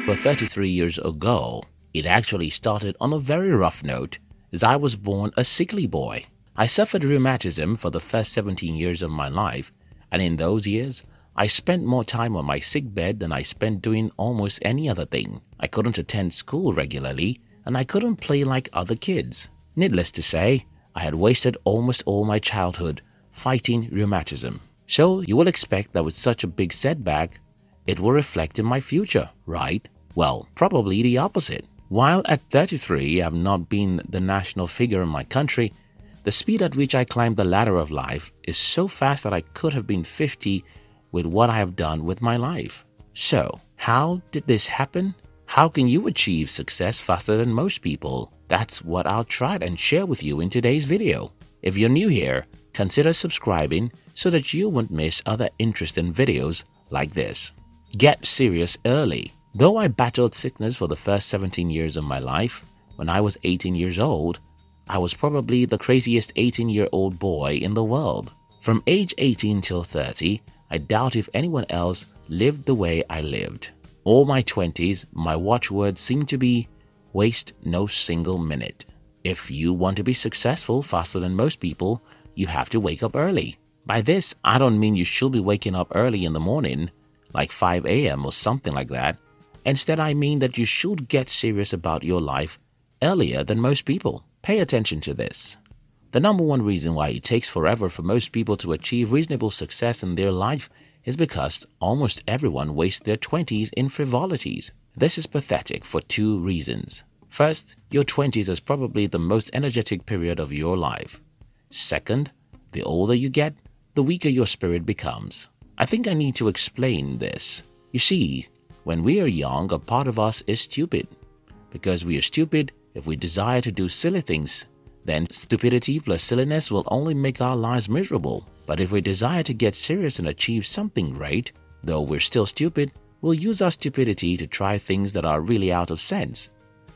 But 33 years ago, it actually started on a very rough note, as I was born a sickly boy. I suffered rheumatism for the first 17 years of my life, and in those years, I spent more time on my sick bed than I spent doing almost any other thing. I couldn't attend school regularly, and I couldn't play like other kids. Needless to say, I had wasted almost all my childhood fighting rheumatism. So you will expect that with such a big setback, it will reflect in my future, right? Well, probably the opposite. While at 33 I have not been the national figure in my country, the speed at which I climbed the ladder of life is so fast that I could have been 50 with what I have done with my life. So, how did this happen? How can you achieve success faster than most people? That's what I'll try and share with you in today's video. If you're new here, consider subscribing so that you won't miss other interesting videos like this. Get serious early. Though I battled sickness for the first 17 years of my life, when I was 18 years old, I was probably the craziest 18-year-old boy in the world. From age 18 till 30, I doubt if anyone else lived the way I lived. All my 20s, my watchword seemed to be, waste no single minute. If you want to be successful faster than most people, you have to wake up early. By this, I don't mean you should be waking up early in the morning, like 5 a.m. or something like that. Instead, I mean that you should get serious about your life earlier than most people. Pay attention to this. The number one reason why it takes forever for most people to achieve reasonable success in their life is because almost everyone wastes their 20s in frivolities. This is pathetic for two reasons. First, your 20s is probably the most energetic period of your life. Second, the older you get, the weaker your spirit becomes. I think I need to explain this. You see, when we are young, a part of us is stupid. Because we are stupid, if we desire to do silly things, then stupidity plus silliness will only make our lives miserable. But if we desire to get serious and achieve something great, though we're still stupid, we'll use our stupidity to try things that are really out of sense.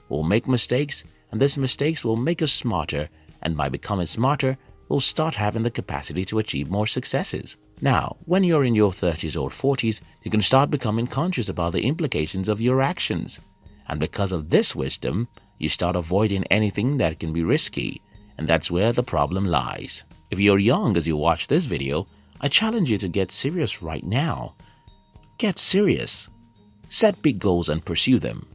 We'll make mistakes, and these mistakes will make us smarter, and by becoming smarter, we'll start having the capacity to achieve more successes. Now, when you're in your 30s or 40s, you can start becoming conscious about the implications of your actions. And because of this wisdom, you start avoiding anything that can be risky, and that's where the problem lies. If you're young as you watch this video, I challenge you to get serious right now. Get serious. Set big goals and pursue them.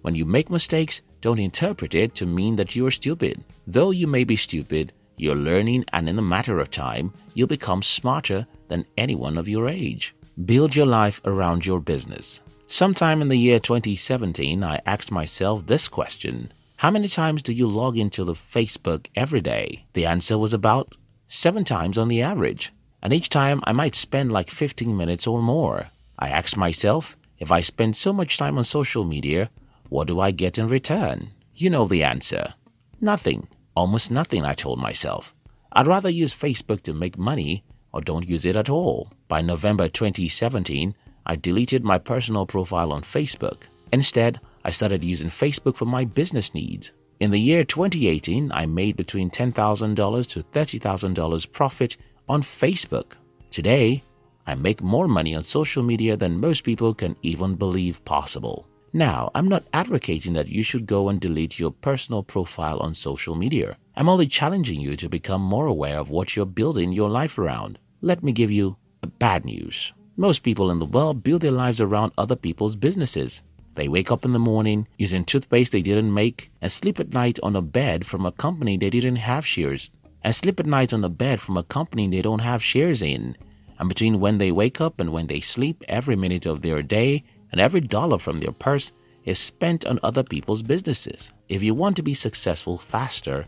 When you make mistakes, don't interpret it to mean that you're stupid. Though you may be stupid, you're learning, and in a matter of time, you'll become smarter than anyone of your age. Build your life around your business. Sometime in the year 2017, I asked myself this question: how many times do you log into the Facebook every day? The answer was about 7 times on the average, and each time I might spend like 15 minutes or more. I asked myself, if I spend so much time on social media, what do I get in return? You know the answer. Nothing. Almost nothing, I told myself. I'd rather use Facebook to make money or don't use it at all. By November 2017, I deleted my personal profile on Facebook. Instead, I started using Facebook for my business needs. In the year 2018, I made between $10,000 to $30,000 profit on Facebook. Today, I make more money on social media than most people can even believe possible. Now, I'm not advocating that you should go and delete your personal profile on social media. I'm only challenging you to become more aware of what you're building your life around. Let me give you bad news. Most people in the world build their lives around other people's businesses. They wake up in the morning using toothpaste they didn't make, and sleep at night on a bed from a company they didn't have shares, and sleep at night on a bed from a company they don't have shares in. And between when they wake up and when they sleep, every minute of their day and every dollar from their purse is spent on other people's businesses. If you want to be successful faster,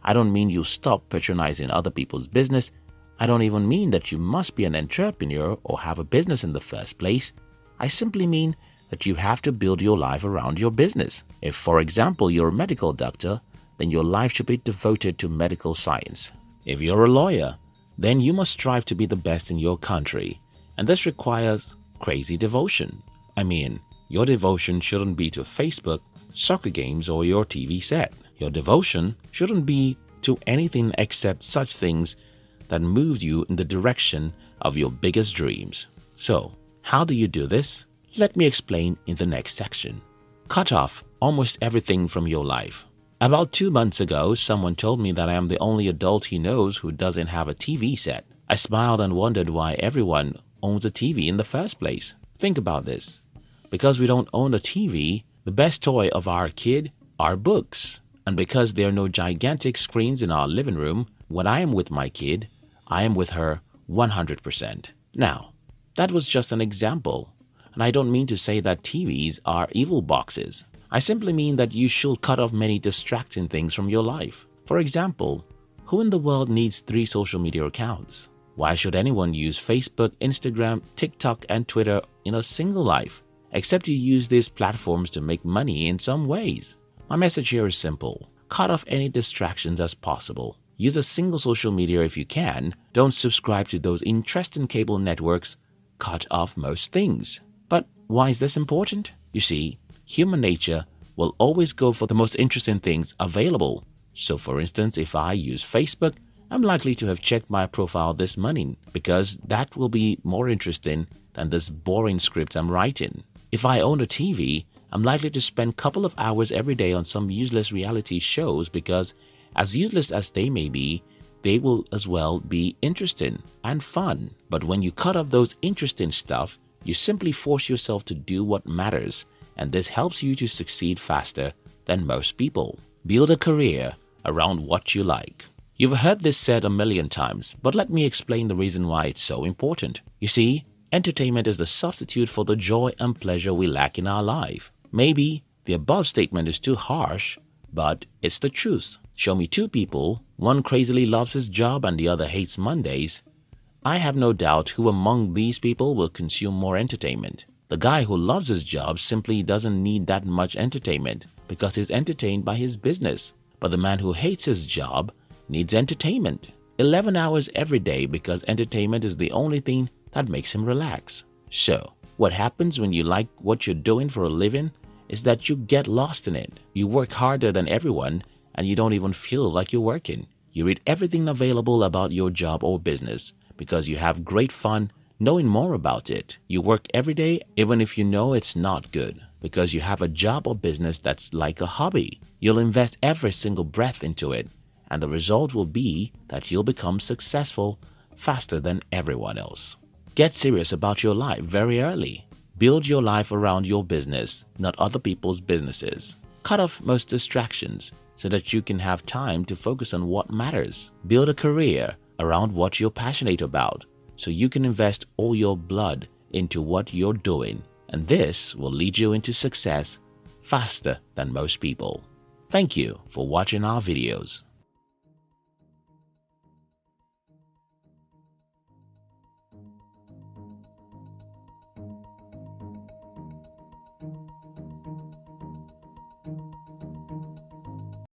I don't mean you stop patronizing other people's business. I don't even mean that you must be an entrepreneur or have a business in the first place. I simply mean that you have to build your life around your business. If, for example, you're a medical doctor, then your life should be devoted to medical science. If you're a lawyer, then you must strive to be the best in your country, and this requires crazy devotion. I mean, your devotion shouldn't be to Facebook, soccer games, or your TV set. Your devotion shouldn't be to anything except such things that move you in the direction of your biggest dreams. So, how do you do this? Let me explain in the next section. Cut off almost everything from your life. About 2 months ago, someone told me that I am the only adult he knows who doesn't have a TV set. I smiled and wondered why everyone owns a TV in the first place. Think about this. Because we don't own a TV, the best toy of our kid are books. And because there are no gigantic screens in our living room, when I am with my kid, I am with her 100%. Now, that was just an example. And I don't mean to say that TVs are evil boxes. I simply mean that you should cut off many distracting things from your life. For example, who in the world needs 3 social media accounts? Why should anyone use Facebook, Instagram, TikTok and Twitter in a single life, except you use these platforms to make money in some ways? My message here is simple. Cut off any distractions as possible. Use a single social media if you can. Don't subscribe to those interesting cable networks. Cut off most things. But why is this important? You see, human nature will always go for the most interesting things available. So for instance, if I use Facebook, I'm likely to have checked my profile this morning because that will be more interesting than this boring script I'm writing. If I own a TV, I'm likely to spend a couple of hours every day on some useless reality shows because as useless as they may be, they will as well be interesting and fun. But when you cut off those interesting stuff, you simply force yourself to do what matters, and this helps you to succeed faster than most people. Build a career around what you like. You've heard this said a million times, but let me explain the reason why it's so important. You see, entertainment is the substitute for the joy and pleasure we lack in our life. Maybe the above statement is too harsh, but it's the truth. Show me 2 people, one crazily loves his job and the other hates Mondays. I have no doubt who among these people will consume more entertainment. The guy who loves his job simply doesn't need that much entertainment because he's entertained by his business. But the man who hates his job needs entertainment 11 hours every day because entertainment is the only thing that makes him relax. So, what happens when you like what you're doing for a living is that you get lost in it. You work harder than everyone and you don't even feel like you're working. You read everything available about your job or business because you have great fun knowing more about it. You work every day even if you know it's not good because you have a job or business that's like a hobby. You'll invest every single breath into it, and the result will be that you'll become successful faster than everyone else. Get serious about your life very early. Build your life around your business, not other people's businesses. Cut off most distractions so that you can have time to focus on what matters. Build a career around what you're passionate about so you can invest all your blood into what you're doing, and this will lead you into success faster than most people. Thank you for watching our videos.